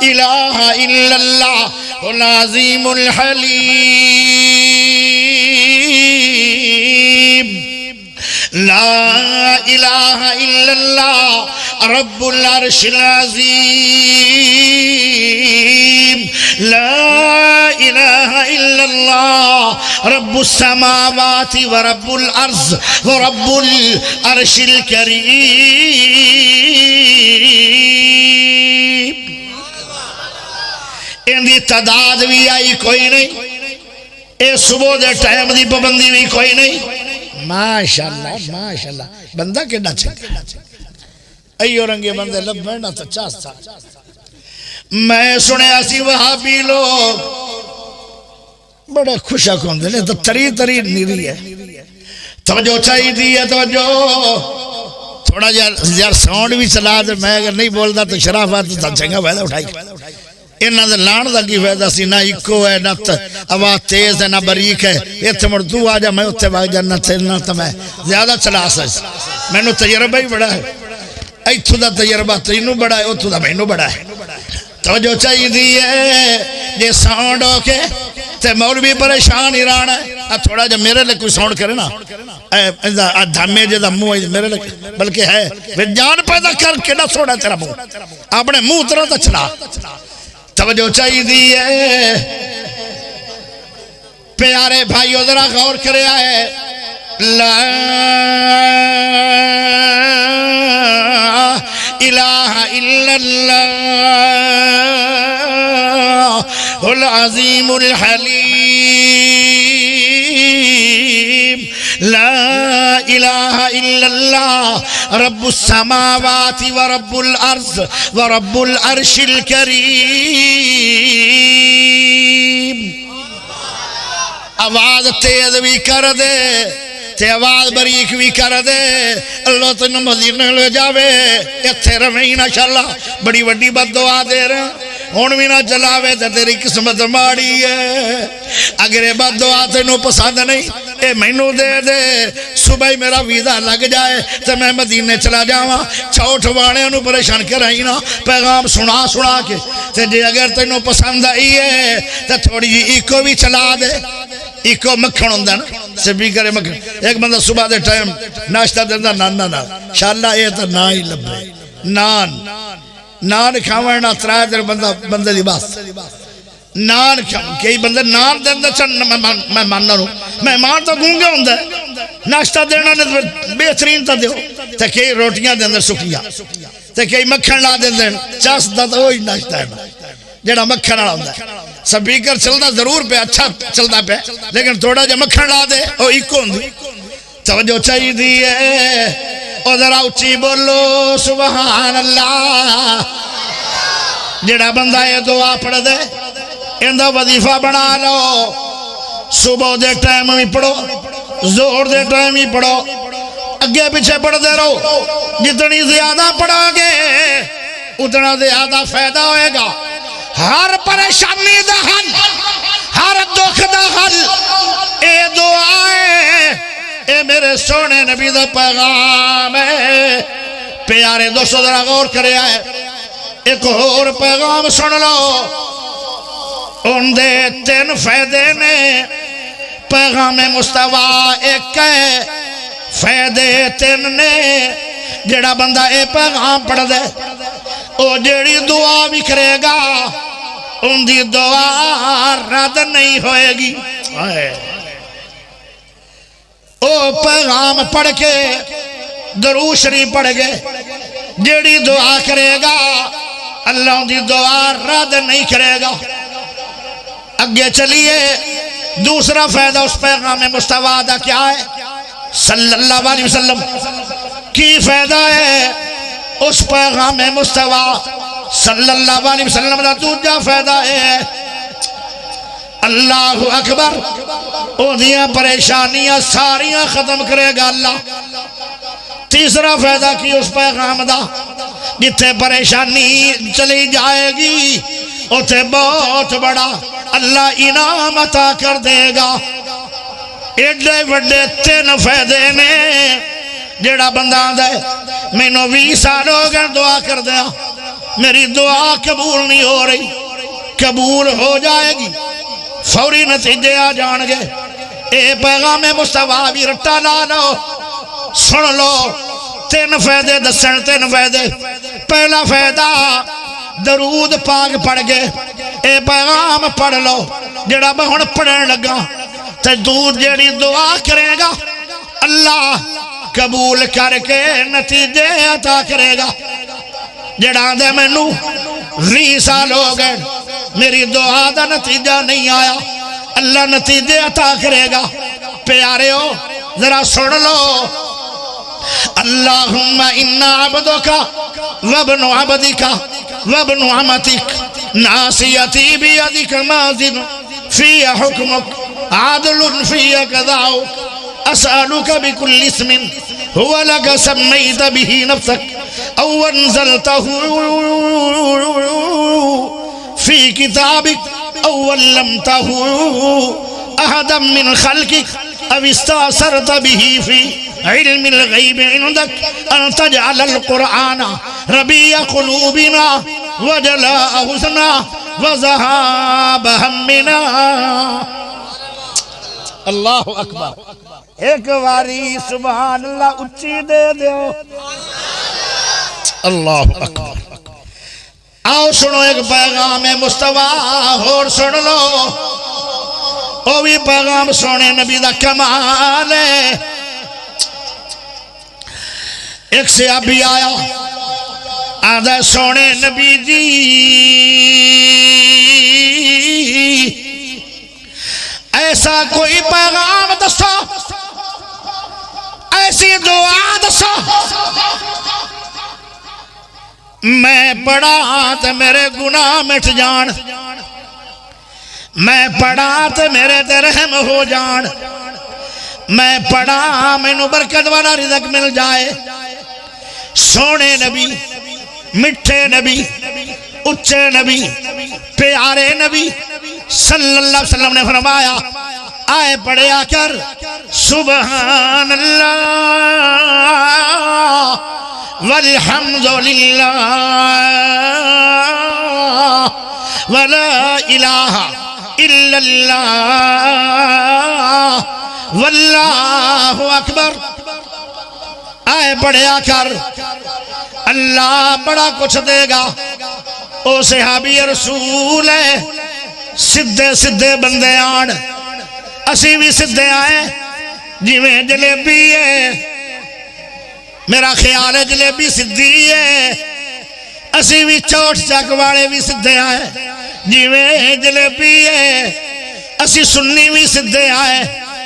الہ الا اللہ العظیم الحلیم، لا الہ الا اللہ رب العرش العظیم، لا الہ الا اللہ رب السماوات ورب الارض ورب العرش الکریم۔ ان دی تعداد بھی آئی کوئی نہیں، اے صبح دے ٹائم دی پابندی بھی کوئی نہیں۔ ماشاءاللہ ماشاءاللہ، بندہ کیڑا چنگا، ایو رنگے بندے لب بیٹھنا تو چاہتا۔ میں سنے اسی وہابی لوگ بڑے خوشک ہوندے نے، تو تری تری نیری ہے، توجہ چاہی دی ہے، توجہ تھوڑا یار ساؤنڈ بھی چلا دے، میں اگر نہیں بولدا تو شرافت تو چنگا فائدہ اٹھائی۔ انہاں دے لان دا کی فائدہ سی، نہ اکو ہے نہ آواز تیز ہے نہ باریک ہے، اتنے مڑ تو آ جا میں اتنے باگ جانا تھیلنا تو میں زیادہ چلا سکتا، میں نو تجربہ ہی بڑا ہے، ایتھو دا تجربہ تینوں بڑا ہے، اتھو دا مینوں بڑا ہے۔ توجہ چاہی دی ہے جے ساؤنڈ ہو کے تے مولوی پریشان ہی رانا ہے، تھوڑا جا میرے لئے کوئی ساؤنڈ کرے نا، دھامے جے دا موہ میرے لئے بلکہ ہے جان پیدا کر کے نہ سوڑا تیرا موہ، اپنے موہ طرح تا چلا۔ توجہ چاہی دی ہے پیارے بھائیو ذرا غور کرے آئے، لا الہ الا اللہ العظیم الحلیم، لا الہ الا اللہ رب السماوات ورب الارض ورب العرش الکریم۔ آواز تیز بھی کر دے تے آواز باریک بھی کر دے، اللہ تینوں مدینے لے جاوے، اتھے رہی انشاءاللہ، بڑی وڈی بد دعا دے رہے ہیں، ہون بھی نہ چلاوے تے تیری قسمت ماڑی ہے۔ اگر یہ بد دعا تینوں پسند نہیں، اے مینوں دے دے، صبح میرا ویزا لگ جائے تے میں مدینے چلا جاواں، چھوٹ وانے انہوں پریشان کرائی نا، پیغام سنا سنا کے تے جے اگر تینوں پسند آئی ہے تے تھوڑی جی ایکو بھی چلا دے، ایکو مکھن ہوندہ نا، سبھی کرے مکھن۔ ایک بندہ صبح دے ٹائم ناشتہ دیندہ نان نان، شاءاللہ یہ تو نان ہی لبے، نان کھاوائے نا ترائے در بندہ دی بات، نان کھاوائے، کئی بندے نان دیندہ چن میں ماننا ہوں، مہمان تو گونگے ہوندہ ہے، ناشتہ دینا بہترین تا دیو، تے کئی روٹیاں دیندہ سکھیا، تے کئی مکھن لا دیندہ چاس دا تو وہی ناشتہ ہے جڑا مکھن آ ہوندہ ہے۔ سپیکر چلدا ضرور پہ اچھا چلدا پہ، لیکن تھوڑا جا مکھن لا دے او ایکو ہوندی۔ توجہ چاہی دی ہے او ذرا اچھی بولو سبحان اللہ۔ جڑا بندہ یہ دعا پڑھ دے اندہ وظیفہ بنا لو، صبح دے ٹائم بھی پڑھو، زور دے ٹائم بھی پڑھو، اگے پیچھے پڑھ دے رہو، جتنی زیادہ پڑھو گے اتنا زیادہ فائدہ ہوئے گا۔ ہر پریشانی دا حل، ہر دکھ دا حل اے دعائیں، اے میرے سونے نبی دا پیغام ہے۔ پیارے دوستو ذرا غور کرے آئے، ایک اور پیغام سن لو، ان دے 3 فائدے نے، پیغام مصطفیٰ ایک ہے، فائدے 3 نے، جڑا بندہ اے پیغام پڑھ دے او جڑی دعا بھی کرے گا ان دی دعا رد نہیں ہوئے گی۔ او پیغام پڑھ کے درود شریف پڑھ گئے، جڑی دعا کرے گا اللہ ان دی دعا رد نہیں کرے گا۔ اگے چلیے دوسرا فائدہ اس پیغام مصطفیٰ دا کیا ہے؟ صلی اللہ علیہ وسلم کی فائدہ ہے اس پیغام مصطفیٰ صلی اللہ علیہ وسلم دا دوجا فائدہ ہے اللہ اکبر اودیاں پریشانیاں ساریاں ختم کرے گا اللہ تیسرا فائدہ کی اس پیغام دا جتھے پریشانی چلی جائے گی اتھے بہت بڑا اللہ انعام عطا کر دے گا ایڈے وڈے 3 فائدے نے جیڑا بندہ دے میں نو 20 سال ہو گئے دعا کر دیا میری دعا قبول نہیں ہو رہی قبول ہو جائے گی فوری نتیجے آ جان گے اے پیغام مصطفیٰ بھی رٹا لا لو سن لو 3 فائدے دسن 3 فائدے پہلا فائدہ درود پاک پڑھ گئے اے پیغام پڑھ لو جڑا بہن پڑھن لگا تے دور جیڑی دعا کرے گا اللہ قبول کر کے نتیجے عطا کرے گا جڑا دے میں نو 20 سال ہو گئے میری دعا دا نتیجہ نہیں آیا اللہ نتیجے عطا کرے گا پیارے ہو ذرا سن لو اللہم انا عبدک وابن عبدک وابن عمتک ناسیتی بیدک ماضن فی حکمک عادل فی قضاؤک اسألک بکل اسم هو لك سميت به نفسك او انزلته في كتابك او علمته احدا من خلقك او استأثرت به في علم الغيب عندك ان تجعل القرآن ربيع قلوبنا وجلاء حزننا وذهاب همنا اللہ اکبر ایک واری سبحان اللہ اچھی دے دیو اللہ اکبر آؤ سنو ایک پیغام مصطفیٰ اور سن لو او بھی پیغام سونے نبی دا کمال ہے ایک صحابی آیا آدھا سونے نبی جی ایسا کوئی پیغام دسو ایسی دعا دسو میں پڑھا تے میرے گناہ مٹ جان میں پڑھا تے میرے تے رحم ہو جان میں پڑھا میں نو برکت والا رزق مل جائے سونے نبی مٹھے نبی اچھے نبی پیارے نبی صلی اللہ علیہ وسلم نے فرمایا آئے پڑھیا کر سبحان اللہ والحمدللہ ولا الہ الا اللہ واللہ اکبر آئے پڑھیا کر اللہ بڑا کچھ دے گا او صحابی رسول ہے سدھے سدھے بندے آن اسی بھی سدھے آئے جویں جلیبی ہے میرا خیال ہے جلیبی سدھی ہے اسی بھی چوٹ چک والے بھی سدھے آئے جویں جلیبی ہے اسی سنی بھی سدھے آئے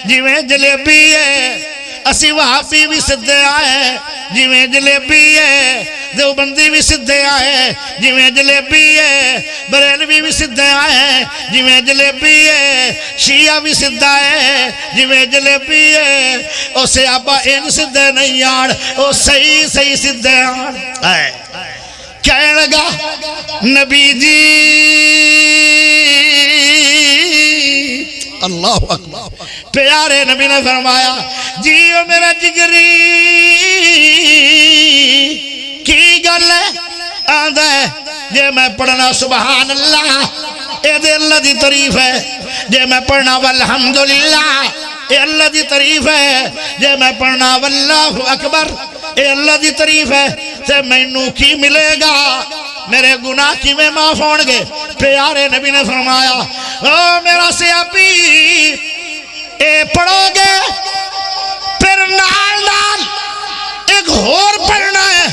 جویں جلیبی ہے اسی وہابی بھی سدھے آئے جویں جلیبی ہے دیوبندی بھی سدھے آئے جویں جلیبی ہے بریلوی بھی سدھے آئے جویں جلیبی ہے شیعہ بھی سدھا ہے جویں جلیبی ہے او صحابہ ان سدھے نہیں آن او صحیح صحیح سدھے آن کہنے لگا نبی جی اللہ اکبر پیارے نبی نے فرمایا جیو میرا جگری کی گل ہے آندہ ہے جے میں پڑھنا سبحان اللہ اے دے اللہ دی تعریف ہے جے میں پڑھنا والحمدللہ اے اللہ دی تعریف ہے جے میں پڑھنا واللہ اکبر اے اللہ دی تعریف ہے تے مینوں کی ملے گا میرے گناہ کی میں معاف ہون گے پیارے نبی نے فرمایا او میرا صحابی اے پڑھو گے پھر نال نال ایک اور پڑھنا ہے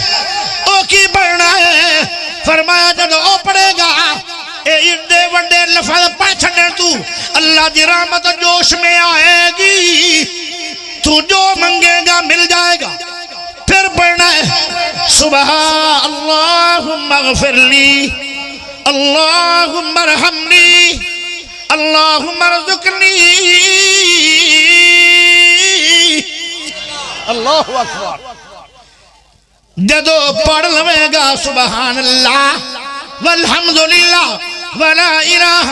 او کی پڑھنا ہے فرمایا جب او پڑھے گا اے اندے ونڈے لفظ پڑھ چھڑنے تو اللہ دی رحمت جوش میں آئے گی تو جو منگے گا مل جائے گا. پھر پڑھنا ہے سبحان اللہم اغفر لی اللہم ارحمنی اللہم ارزقنی. اللہ اکبر. جدو پڑھ لوے گا سبحان اللہ والحمدللہ ولا الہ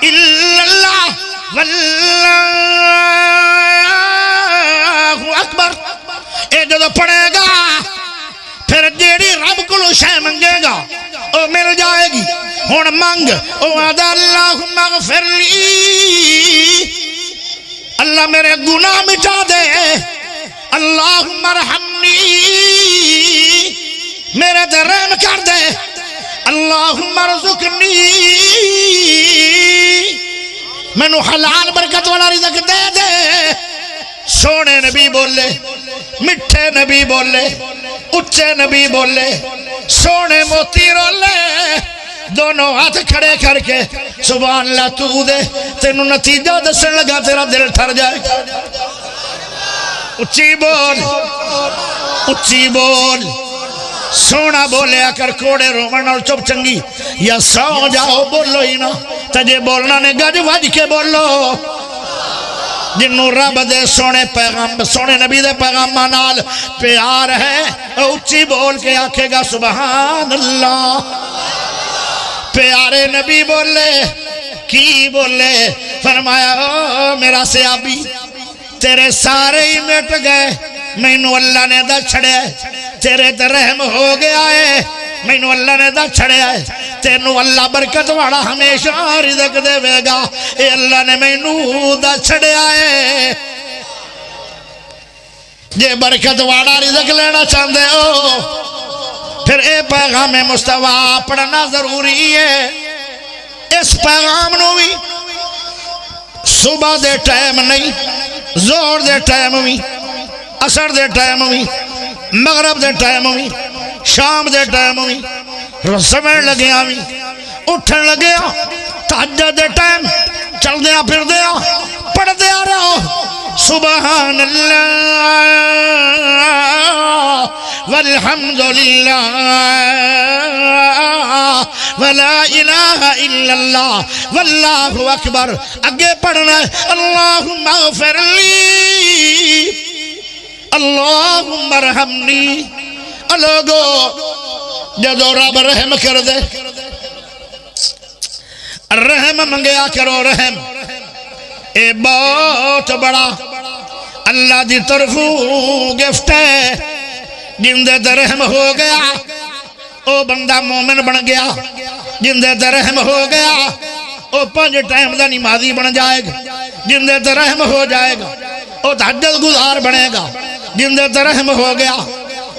الا اللہ واللہ اکبر، اے جدو پڑھے گا پھر جیڑی رب کو شے منگے گا او مل جائے گی. ہن منگ او آدھا اللہم اغفر لی، اللہ میرے گناہ مٹا دے. اللہم ارحمنی، میرے تے رحم کر دے. اللہم ارزقنی، مینوں حلال برکت والا رزق دے دے. سونے نبی بولے، مٹھے نبی بولے، اچھے نبی بولے، سونے موتی رولے. دونوں ہاتھ کھڑے کر کے سبحان اللہ تو دے، تینوں نتیجہ دسن لگا تیرا دل ٹھر جائے. اچھی بول، اچھی بول. سونا بولے کر کوڑے رومن اور چپ چنگی یا سو جاؤ بولو ہی نا. تجھے بولنا نے گج وج کے بولو. جنوں رب دے سونے پیغام سونے نبی دے پیغام نال پیار ہے اچھی بول کے آکھے گا سبحان اللہ. پیارے نبی بولے کی بولے؟ فرمایا او میرا سیابی تیرے سارے ہی مٹ گئے، مینوں اللہ نے دا چھڑیا ہے. تیرے تے رحم ہو گیا ہے، مینوں اللہ نے دا چھڑیا ہے. تینوں اللہ برکت والا ہمیشہ رزق دے گا، اے اللہ نے مینوں دا چھڑیا ہے. جے برکت والا رزق لینا چاہتے ہو پھر اے پیغام مصطفیٰ پڑھنا ضروری ہے. اس پیغام نو بھی صبح دے ٹائم نہیں، زور دے ٹائم بھی، عصر دے ٹائم بھی، مغرب دے ٹائم بھی، شام دے ٹائم بھی، سمجھ لگیا بھی، اٹھن لگیا تہجد دے ٹائم چل دیا پھر دیا پڑھ دیا رہو سبحان اللہ والحمدللہ ولا الہ الا اللہ واللہ اکبر. اگے پڑھنا ہے اللہم اغفر لی اللہم ارحمنی. لوگو جدو رب رحم کر دے، رحم منگیا کرو. رحم اے بہت بڑا اللہ دی طرفوں گفٹ ہے. جندے تے رحم ہو گیا او بندہ مومن بن گیا. جندے تے رحم ہو گیا او 5 ٹائم دا نمازی بن جائے گا. جندے تے رحم ہو جائے گا او تہجد گزار بنے گا. جندے تے رحم ہو گیا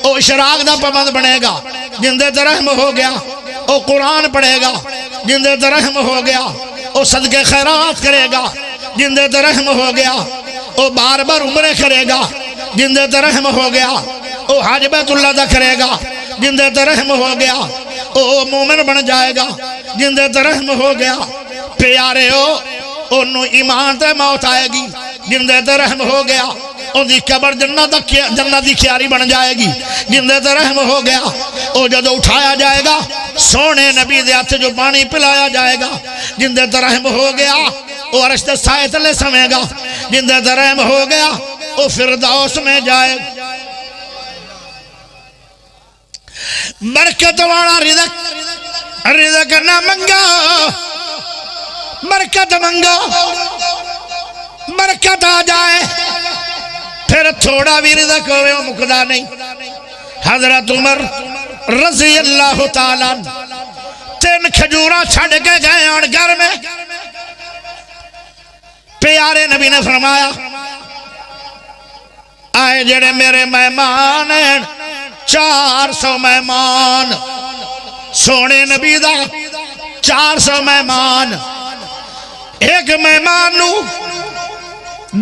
او اشراق دا پابند بنے گا. جندے تے رحم ہو گیا او قرآن پڑھے گا. جندے تے رحم ہو گیا او صدقے خیرات کرے گا. جندے تے رحم ہو گیا او بار بار عمرے کرے گا. جندے تے رحم ہو گیا او حج بیت اللہ دا کرے گا. جندے تے رحم ہو گیا او مومن بن جائے گا. جندے تے رحم ہو گیا پیارے ہو انہوں ایمان تے موت آئے گی. جندے تے رحم ہو گیا ان دی قبر جنت دی کھیاری بن جائے گی. جندے تے رحم ہو گیا او جدو اٹھایا جائے گا سونے نبی دے ہاتھ جو پانی پلایا جائے گا. جندے تے رحم ہو گیا او عرش دے سائے تلے سمے گا. جندے تے رحم ہو گیا او فردوس میں جائے گا. برکت والا رزق نہ منگا، برکت منگا برکت آ جائے. پھر تھوڑا بھی رزق ہوئے وہ مکدا نہیں. حضرت عمر رضی اللہ تعالیٰ 3 کھجورہ چھڑ کے گئے اور گھر میں. پیارے نبی نے فرمایا آئے جڑے میرے مہمان ہیں 400 مہمان. سونے نبی دا 400 مہمان. ایک مہمان نو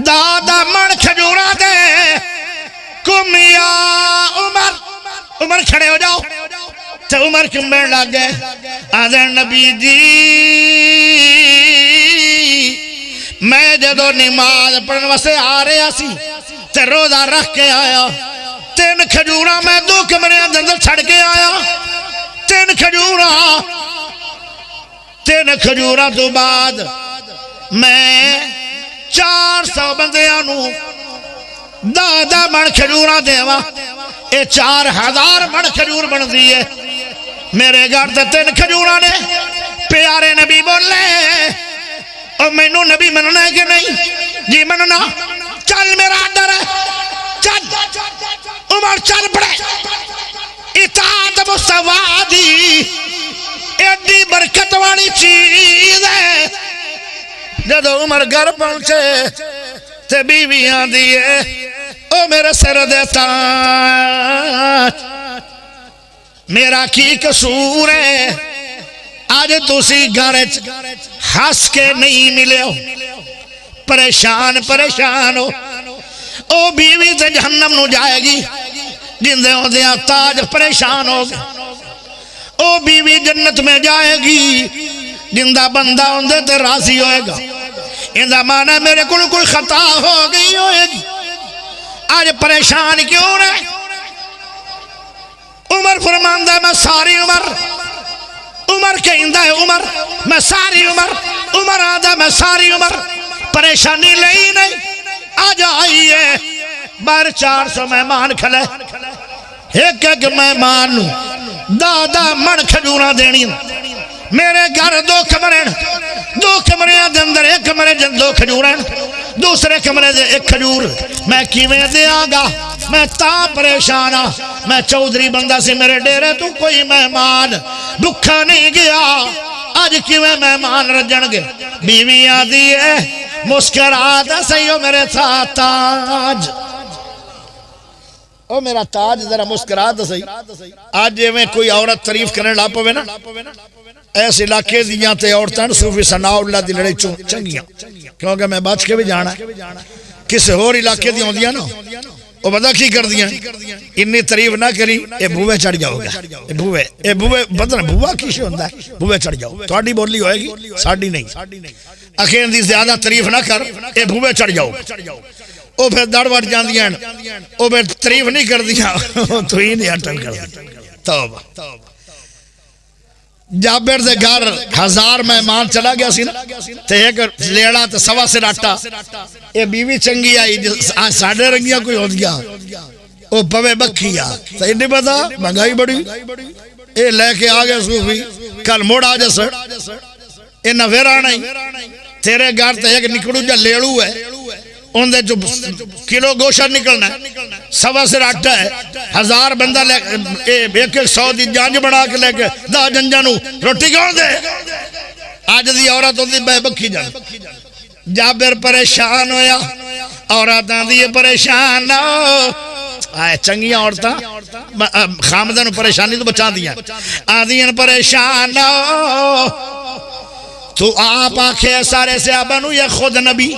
دادا من کھجورا دے. کم یا عمر، عمر کھڑے ہو جاؤ. تو عمر کیوں بیٹھ لگ گئے؟ آدھے نبی جی میں جدو نماز پڑھن واسطے آ رہا سی تے روزہ رکھ کے آیا 3 کھجوراں میں 2 کمرے اندر چھڑ کے آیا 3 کھجوراں تو بعد میں 400 بندیاں نو 10 من کھجوراں دیواں اے 4000 من کھجور بن دی ہے میرے گھر تے 3 کھجوراں نے پیارے نبی بولے اور مینوں نبی مننا ہے کہ نہیں جی مننا چل میرا آڈر ہے چل عمر چل پڑے اطاعت مصطفیٰ دی ایڈی برکت والی چیز ہے جدو عمر گھر پہنچے تے بیویاں دیئے او میرے سر دے تاج میرا کی قصور ہے آج تسی گھر ہس کے نہیں ملے ہو پریشان ہو او بیوی تے جہنم نو جائے گی جندے ہو دیا تاج پریشان ہو گئے او بیوی جنت میں جائے گی جندہ بندہ اندے تے راضی ہوئے گا اندہ مانا میرے کوئی خطا ہو گئی ہوئے گی آج پریشان کیوں رہے عمر فرماندہ میں ساری عمر کہندہ ہے عمر میں ساری عمر آدھا میں ساری عمر پریشانی لئی نہیں آج آئیے بار 400 مہمان کھلے ایک مہمان 10 من کھجوراں دینی میرے گھر 2 کمرے 2 کمرے دے اندر 1 کمرے 2 کھجوراں دوسرے کمرے دے 1 کھجور میں کیویں دیاں گا میں تا پریشان ہاں میں چودھری بندہ سے میرے ڈیرے تو کوئی مہمان دکھا نہیں گیا آج کیویں مہمان رجن گے بیوی آدھی ہے مسکرات سیو میرے ساتھ تاج او میرا تاج ذرا مسکرات صحیح آج جے میں کوئی عورت تعریف کرنے لا پوے نا ایس علاقے دیاں تے عورتاں صوفی ثناء اللہ دی لڑے چنگیاں کیونکہ میں بچ کے بھی جانا ہے کسی اور علاقے دی ہوندیاں نا وہ بدا کی کر دیا انی تعریف نہ کری اے بھوے چڑھ جاؤ گا اے بھوے بدن بھوا کیسے ہوندہ ہے بھوے چڑھ جاؤ تھوڑی بولی ہوئے گی ساڑھی نہیں اخیر دی زیادہ تعریف نہ کر اے بھوے چڑھ جاؤ او پھر دڑ وٹ جان دیا او پھر تعریف نہیں کر دیا تو ہی نہیں اٹھل کر دیا توبہ جابر دے گھر 1000 مہمان چلا گیا سی نا تے ایک لیڑا تے سوا سے راٹا اے بیوی چنگی آئی ساڑھے رنگیاں کوئی ہو دیا او پوے بکھی آ تو انہیں پتا مہنگائی بڑی اے لے کے آگے صوفی کل موڑ آ جا سر اے نفیر آنا ہی تیرے گھر تے ایک نکڑو جا لیڑو ہے ان دے جو کلو گوشت نکلنا ہے سوا سے راٹا ہے 1000 بندہ لے ایک 100 دی جانج بڑھا کے لے کے 10 جنجانو روٹی کون دے آج دی عورت ہوتی بے بکھی جان جابر پریشان ہویا عورتاں دی پریشان آئے چنگیاں عورتاں خامدن پریشانی تو بچا دیا آدھیاں پریشان تو آپ آکھے سارے صحابہ یا خود نبی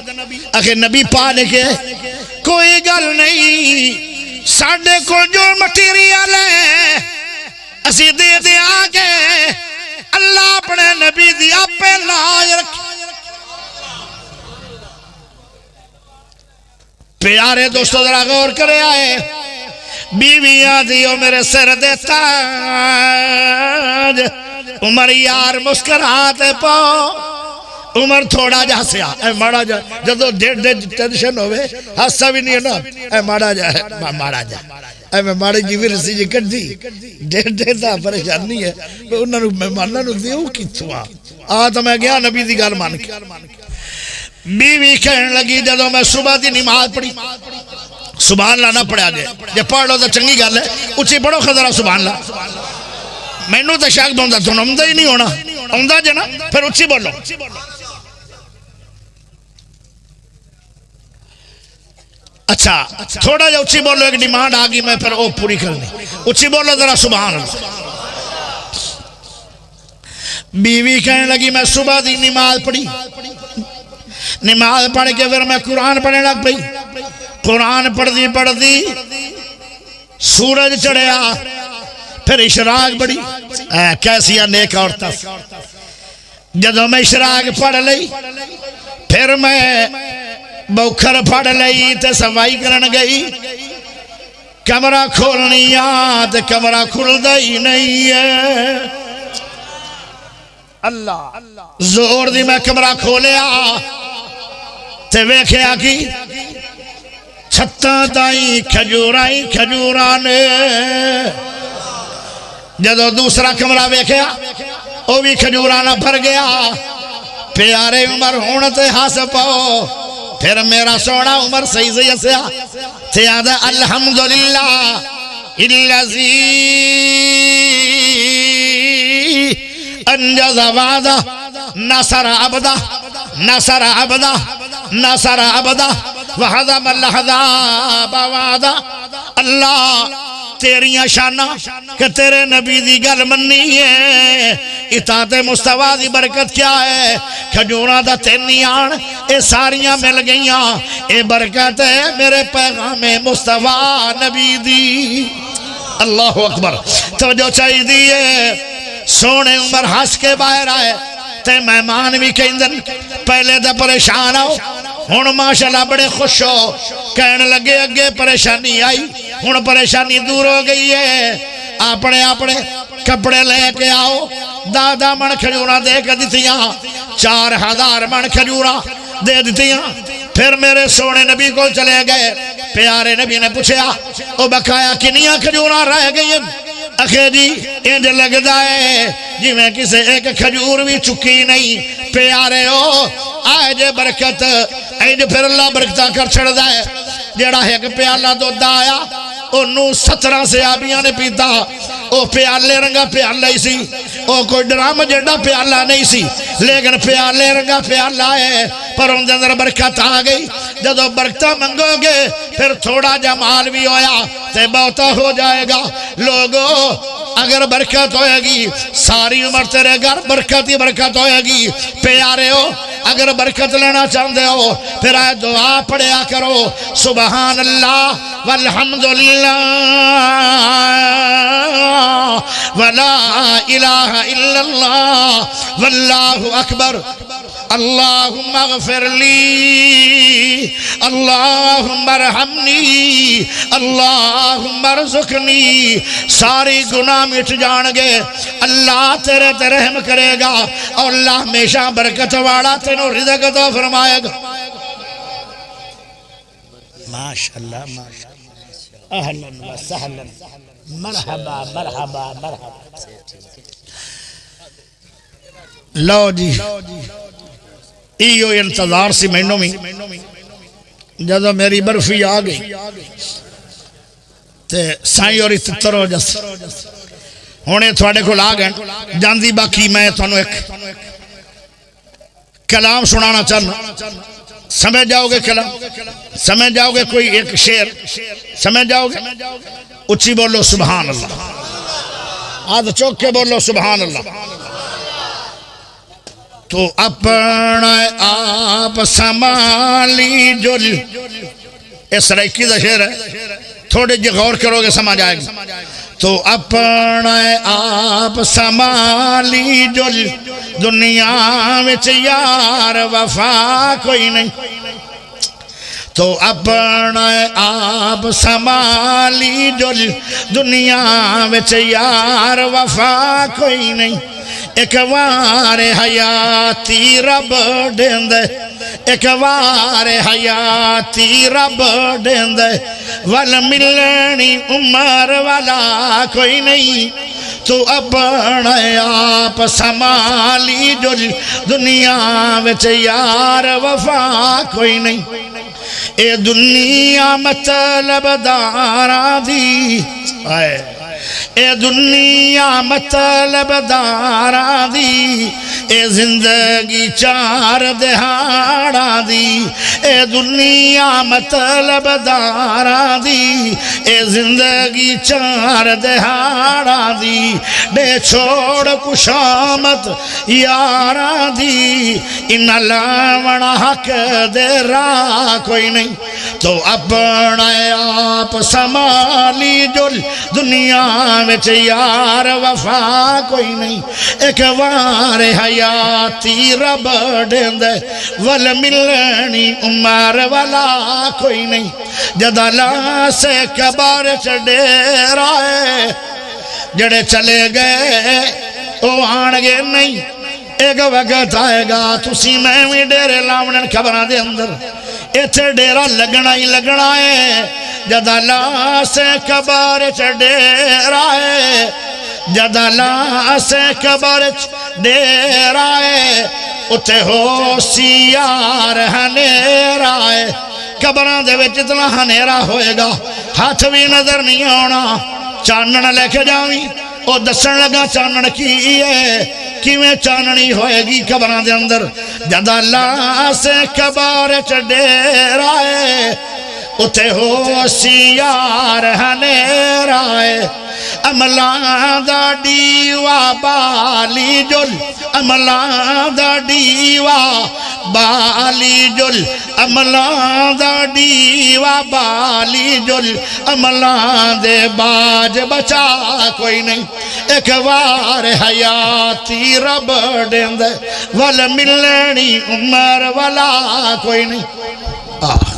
آکھے نبی پا لکھے کوئی گل نہیں ساڑھے کو جو مٹیریل ہے اسی دے دے آگے اللہ اپنے نبی دیا پہ لاج رکھے پیارے دوستو ذرا غور کرے آئے بیویاں دیو میرے سر دیتا عمر یار مسکراتے پاؤ عمر تھوڑا جا سیا اے مارا جا جدو ڈیڑھ ٹینشن ہوئے حصہ بھی نہیں ہے نا اے مارا جا مارا جا اے میں مارے جی بھی رسی جی کٹ دی ڈیڑھ دا پریشان نہیں ہے میں انہوں نے مہمانہ نو دیو کتوں تو میں گیا نبی دی گال مان کے بیوی کہنے لگی جدو میں صبح دی نماز پڑھی سبحان اللہ نہ پڑھا جائے جب پڑھ لو تو چنگی گل ہے اچھی پڑھو خضرہ سبحان اللہ میں نو تو شاک دوں دا تو نمدہ ہی نہیں ہونا امدہ جنا پھر اچھی بولو اچھا تھوڑا جا اچھی بولو ایک ڈیمانڈ آگی میں پھر او پوری کرنی اچھی بولو ذرا سبحان اللہ بیوی کہنے لگی میں صبح دی نماز پڑھی نماز پڑھ کے پھر میں قرآن پڑھنے لگ پئی قرآن پڑھ دی سورج چڑھیا پھر اشراق بڑی کیسی نیک عورتاں جدو میں اشراق پڑھ لئی پھر میں بوکھر پھڑ لئی تے صفائی کرن گئی کمرہ کھولنی تے کمرہ کھلدا ہی نہیں ہے اللہ زور دی میں کمرہ کھولیا تے ویکھیا کی چھتاں تائیں کھجوراں نے جدو دوسرا کمرہ ویکھیا وہ بھی کھجوراں نہ بھر گیا پیارے عمر ہونتے ہاس پاؤ پھر میرا سونا عمر صحیح سے یسیا تیادہ الحمدللہ اللذی انجز وعدہ نصر عبدہ نصر عبدہ نصر عبدہ وحضم الحضاب وعدہ اللہ تیریاں شانہ کہ تیرے نبی دی گل مننی ہے اطاعت مصطفیٰ دی برکت کیا ہے کھجوراں دا تینیان اے ساریاں مل گئیاں اے برکت ہے میرے پیغام مصطفیٰ نبی دی اللہ اکبر توجہ چاہی دیئے سونے عمر ہنس کے باہر آئے تے مہمان بھی کہندن پہلے دے پریشان آؤ ہن ماشاءاللہ بڑے خوش ہو کہنے لگے اگے پریشانی آئی ہن پریشانی دور ہو گئی ہے اپنے کپڑے لے کے آؤ دادا من کھجوراں دے کے دیتیاں 4000 من کھجوراں دے دیتیاں پھر میرے سونے نبی کو چلے گئے پیارے نبی نے پوچھا او بقایا کنیاں کھجوراں رہ گئی ہیں اکھے جی انج لگدا ہے جی میں کسے ایک کھجور بھی چکی نہیں پیارے ہو آئے جے برکت اینج پھر اللہ برکتہ کر چھڑ دائے جیڑا ایک پیالہ دو دایا انہوں 17 صحابیاں نے پیتا او پیالے رنگا پیالہ ہی سی او کوئی ڈرام جڑا پیالہ نہیں سی لیکن پیالے رنگا پیالہ ہے پر ان اندر برکت آ گئی جدو برکتہ منگو گے پھر تھوڑا جمال بھی ہویا تے بہتا ہو جائے گا لوگو اگر برکت ہوئے گی ساری عمر تیرے گھر برکت ہی برکت ہوئے گی پیارے ہو اگر برکت لینا چاہتے ہو پھر آئے دعا پڑھیا کرو سبحان اللہ والحمدللہ ولا الہ الا اللہ واللہ اکبر اللہم اغفر لی اللہم ارحمنی اللہم ارزقنی ساری گناہ مٹ جان گے اللہ تیرے تے رحم کرے گا اور اللہ ہمیشہ برکت والا تینوں رزق عطا فرمائے گا ماشاءاللہ ماشاءاللہ اہلاً و سہلاً مرحبا مرحبا مرحبا لو جی ایو انتظار سی مہینوں میں جدو میری برفی آ گئی تے سائیں اور اتتر ہو جس ہونے تھوڑے کو لا گئے جاندی باقی میں تھوڑے ایک کلام سنانا چاہنا سمجھ جاؤ گے کلام سمجھ جاؤ گے کوئی ایک شعر سمجھ جاؤ گے اچھی بولو سبحان اللہ آدھ چوک کے بولو سبحان اللہ تو اپنا آپ سنبھالی جل اس ریکی دا شعر ہے تھوڑے جی غور کرو گے سمجھ آئے گا تو اپنا آپ سنبھالی جل دنیا وچ یار وفا کوئی نہیں تو اپنا آپ سنبھالی جل دنیا وچ یار وفا کوئی نہیں ایک وار حیاتی رب دیندے ایک وار حیاتی رب دیندے ول ملنی عمر والا کوئی نہیں تو اپنا آپ سنبھالی جل دنیا وچ یار وفا کوئی نہیں اے دنیا مطلب داراں دی آئے اے دنیا مطلب داراں دی اے زندگی 4 دہاڑاں دی اے دنیا مطلب داراں دی اے زندگی 4 دہاڑاں دی دے چھوڑ کشامت یاراں دی ان لاونا حق دے راہ کوئی نہیں تو اپنا آپ سنبھالی جو دنیا میں یار وفا کوئی نہیں ایک وار حیاتی رب دیندے ول ملنی عمر والا کوئی نہیں جدالا سے قبر چڈیرا ہے جڑے چلے گئے وہ آن گے نہیں ایک وقت آئے گا تسی میں بھی ڈیرے لاؤنے قبران دے اندر ایتھے ڈیرا لگنا ہی لگنا ہے جدالا سے قبر چڈیرا ہے جدالا سے قبر چڈیرا ہے اتھے ہو سیار ہنیرا ہے قبران دے وچ اتنا ہنیرا ہوئے گا ہاتھ بھی نظر نہیں آنا چانن لے کے جاویں او دسن لگا چانن کی ہے کیویں چاننی ہوئے گی قبران دے اندر جد اللہ سے قبر چڈیرا ہے اتھے ہو سیار ہنیرا ہے عملان دا ڈیوا بالی جل عملان دا ڈیوا بالی جل عملان دا ڈیوا بالی جل عملان دے باج بچا کوئی نہیں ایک وار حیاتی رب دیندے ول ملنی عمر والا کوئی نہیں